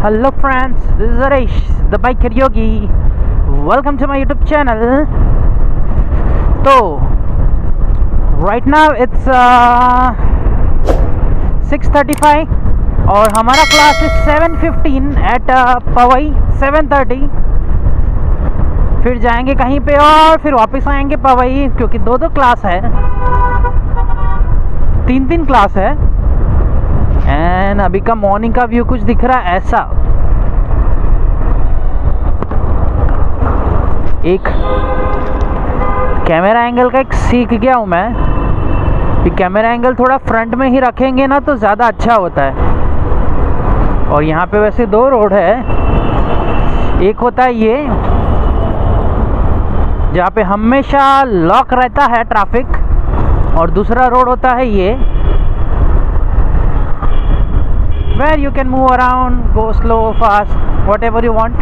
Hello friends, this is Aresh, the biker yogi. Welcome to my YouTube channel. So, right now it's 6:35 और हमारा class is 7:15 at Pawai 7:30. फिर जाएंगे कहीं पे और फिर वापस आएंगे पवई, क्योंकि दो क्लास है, तीन क्लास है. एंड अभी का मॉर्निंग का व्यू कुछ दिख रहा है ऐसा. एक कैमरा एंगल का एक सीख गया हूँ मैं कि कैमरा एंगल थोड़ा फ्रंट में ही रखेंगे ना तो ज़्यादा अच्छा होता है. और यहाँ पे वैसे दो रोड है, एक होता है ये जहाँ पे हमेशा लॉक रहता है ट्रैफिक, और दूसरा रोड होता है ये where you can move around, go slow, fast, whatever you want.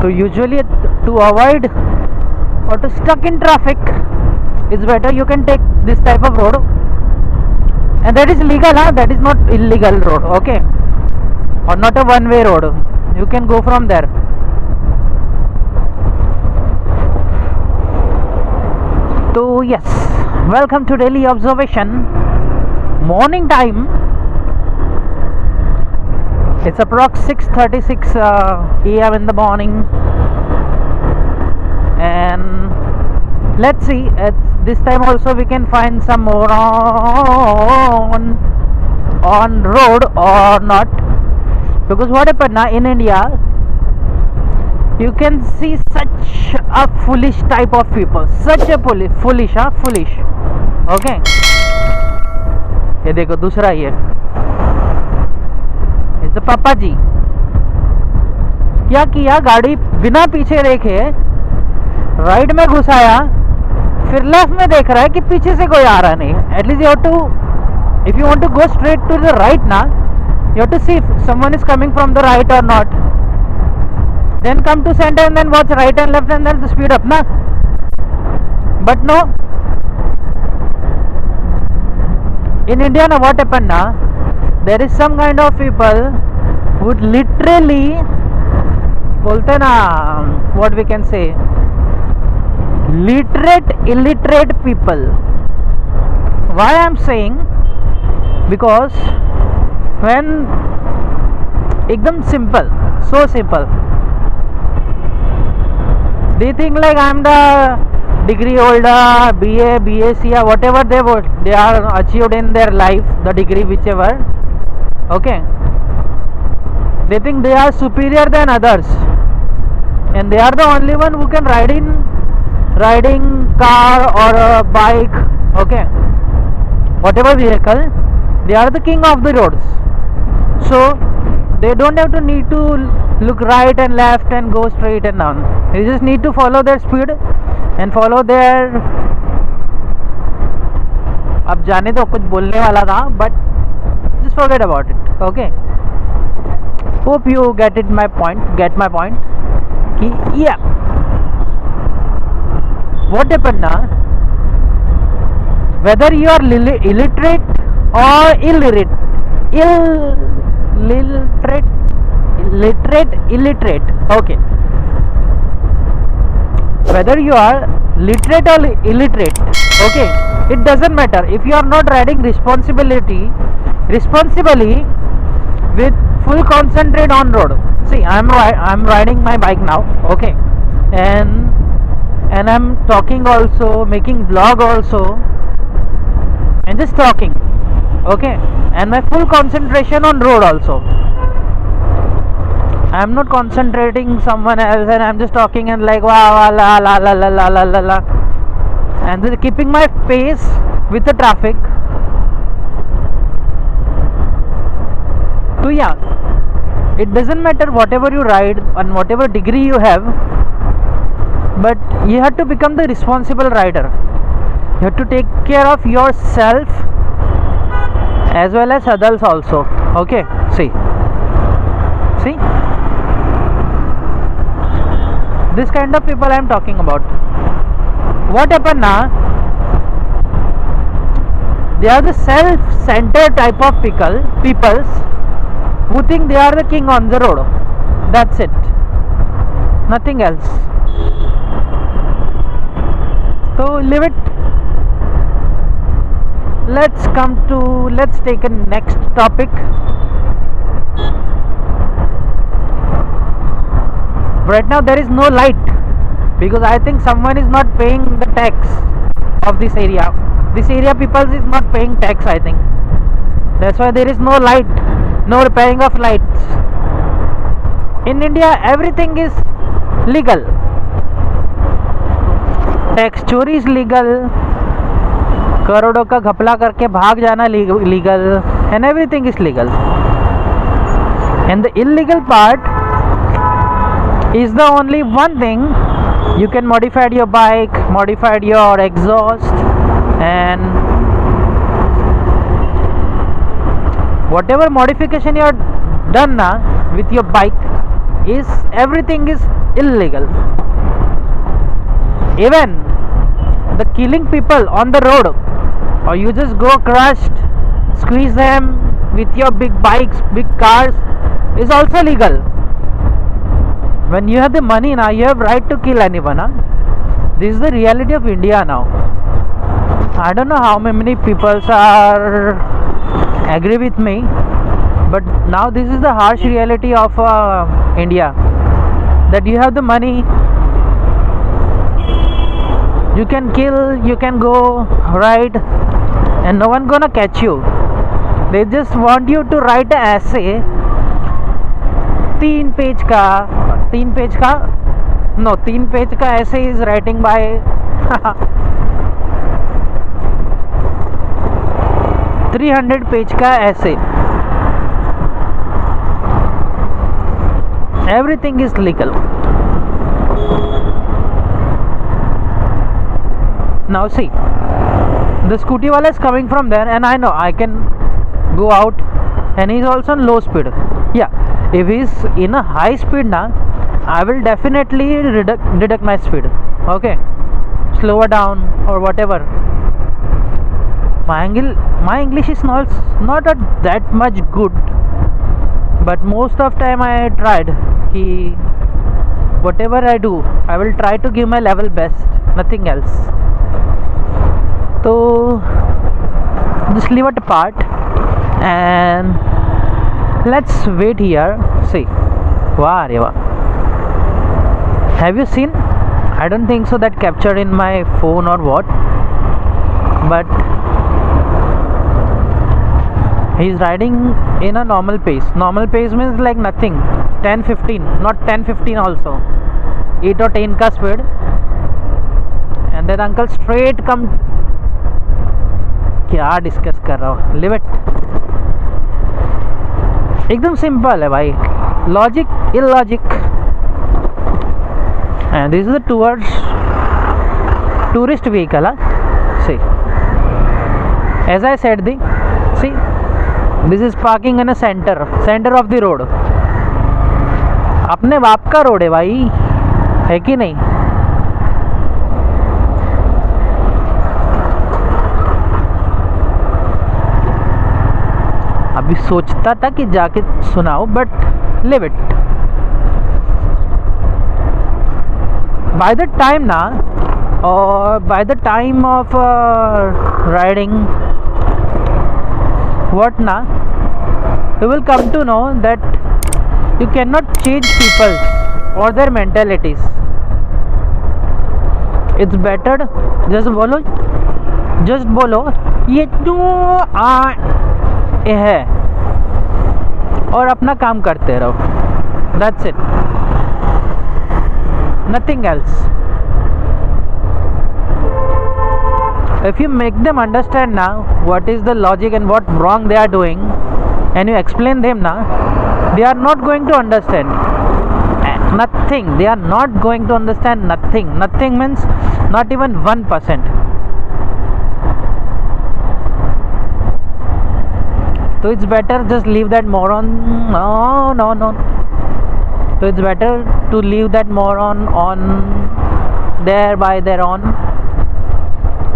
So usually to avoid or to stuck in traffic, it's better you can take this type of road, and that is legal, that is not illegal road, okay, or not a one way road. You can go from there. So yes, welcome to daily observation. Morning time, it's approx 6:36 am in the morning, and let's see, at this time also we can find some more on road or not. Because what happened now in India, you can see such a foolish type of people, such a foolish, okay. ये देखो दूसरा, ये इसे पापा जी क्या किया, गाड़ी बिना पीछे देखे राइट में घुसाया, फिर लेफ्ट में देख रहा है कि पीछे से कोई आ रहा नहीं. At least you have to, if you want to go straight to the right ना, you have to see if someone is coming from the right or not, then come to center and then watch right and left and then speed up na. But no, in India na what happened na, there is some kind of people who literally bolte na, what we can say, illiterate people. Why I am saying, because when ekdam simple, so simple, they think like I am the degree holder, BA, BSc or whatever they are achieved in their life, the degree whichever, okay, they think they are superior than others, and they are the only one who can riding car or a bike, okay, whatever vehicle, they are the king of the roads. So they don't have to need to look right and left and go straight and down. They just need to follow their speed and follow their, अब जाने तो कुछ बोलने वाला था, but just forget about it, okay. Hope you get my point कि yeah, what happened now, whether you are illiterate or illiterate, okay, whether you are literate or illiterate, okay, it doesn't matter if you are not riding responsibly with full concentrate on road. See, I'm riding my bike now, okay, and I'm talking also, making vlog also, and just talking, okay, and my full concentration on road also. I am not concentrating someone else and I am just talking and like wow, la la la la la la la la, and just keeping my pace with the traffic. So yeah, it doesn't matter whatever you ride and whatever degree you have, but you have to become the responsible rider. You have to take care of yourself as well as others also, okay. See, This kind of people I am talking about. What happened now? They are the self-centered type of peoples who think they are the king on the road. That's it. Nothing else. So leave it. Let's take a next topic. Right now there is no light because I think someone is not paying the tax of this area. This area people is not paying tax, I think. That's why there is no light, no repairing of lights. In India everything is legal. Tax चोरी is legal. करोड़ों का घपला करके भाग जाना legal, and everything is legal. And the illegal part is the only one thing. You can modify your bike, modify your exhaust, and whatever modification you are done now with your bike is everything is illegal. Even the killing people on the road, or you just go crushed, squeeze them with your big bikes, big cars, is also legal. When you have the money now, you have right to kill anyone. Huh? This is the reality of India now. I don't know how many people are agree with me, but now this is the harsh reality of India. That you have the money, you can kill, you can go ride, and no one gonna catch you. They just want you to write an essay, 3 page का essay is writing by 300 page का essay. Everything is legal. Now see, the scooty wala is coming from there, and I know I can go out, and he's also on low speed. Yeah, if he's in a high speed now, I will definitely reduce my speed. Okay, slower down or whatever. My English is not that much good, but most of time I tried ki whatever I do, I will try to give my level best, nothing else. So just leave it apart and let's wait here. See, wow, have you seen? I don't think so that captured in my phone or what, but he's riding in a normal pace. Normal pace means like nothing, 10-15, not 10-15 also, 8 or 10 ka speed, and then uncle straight come. क्या discuss कर रहा हूँ, leave it. एकदम simple है भाई, logic illogic. And this is the tourist vehicle. See, as I said, see, this is parking in a center of the road. अपने बाप का रोड है भाई, है कि नहीं? अभी सोचता था कि जाके सुनाओ, but live it. By the time ना, or by the time of riding, what na, you will come to know that you cannot change people or their mentalities. It's better just बोलो ये तो है और अपना काम करते रहो. That's it, nothing else. If you make them understand now what is the logic and what wrong they are doing, and you explain them now, they are not going to understand nothing. They are not going to understand nothing. Nothing means not even 1%. So it's better just leave that moron. No. So it's better to leave that moron on there by their own,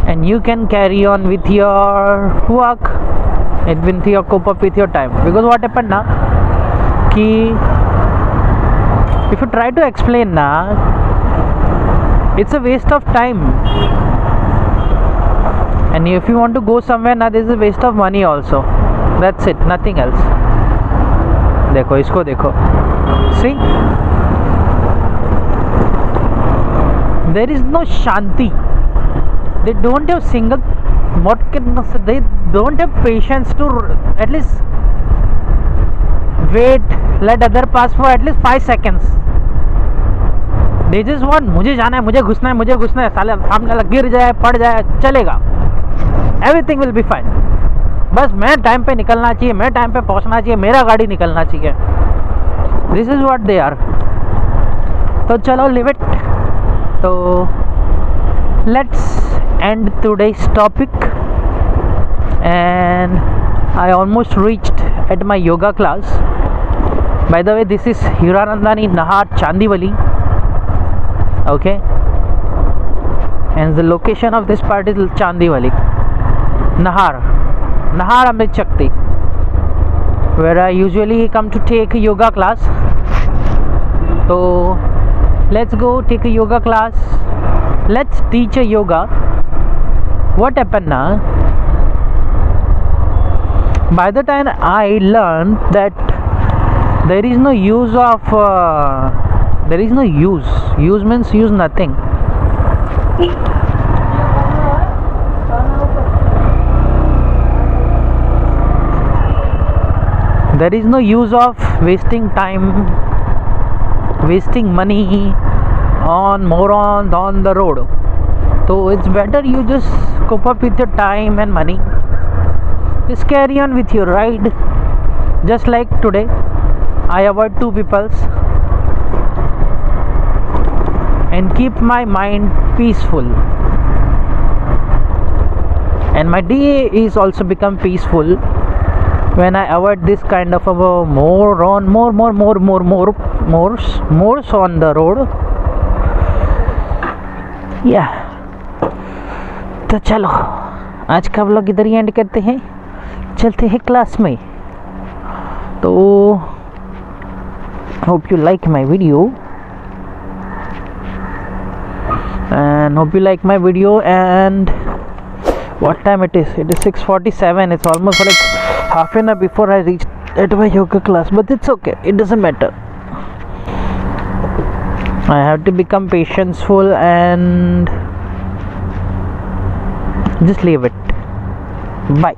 and you can carry on with your work and with your cope up with your time. Because what happened na ki if you try to explain na, it's a waste of time, and if you want to go somewhere na, this is a waste of money also. That's it, nothing else. देखो इसको देखो, see, there is no shanti. They don't have single, what can they don't have patience to at least wait, let other pass for at least 5 seconds. They just want, मुझे जाना है, मुझे घुसना है, मुझे घुसना है, साले सामने वाला गिर जाए, पड़ जाए, चलेगा, everything will be fine. बस मैं टाइम पे निकलना चाहिए, मैं टाइम पे पहुंचना चाहिए, मेरा गाड़ी निकलना चाहिए. This is what they are. तो चलो लिव इट. तो let's end today's topic. And I almost reached at my yoga class. By the way, this is Hiranandani Nahar Chandivali. Okay, and the location of this part is Chandivali, Nahar Amrit Shakti, where I usually come to take a yoga class. So let's go take a yoga class. Let's teach a yoga. What happened now? By the time I learned that there is no use of there is no use. Use means use nothing. There is no use of wasting time, wasting money on morons on the road. So it's better you just cope up with your time and money. Just carry on with your ride. Just like today, I avoid two peoples and keep my mind peaceful, and my day is also become peaceful when I avoid this kind of a more on the road. Yeah. तो चलो आज का vlog इधर ही and करते हैं, चलते हैं class में. तो hope you like my video, and hope you like my video. And what time it is? It is 6:47. It's almost like half an hour before I reach at my yoga class, but it's okay, it doesn't matter. I have to become patientful and just leave it. Bye.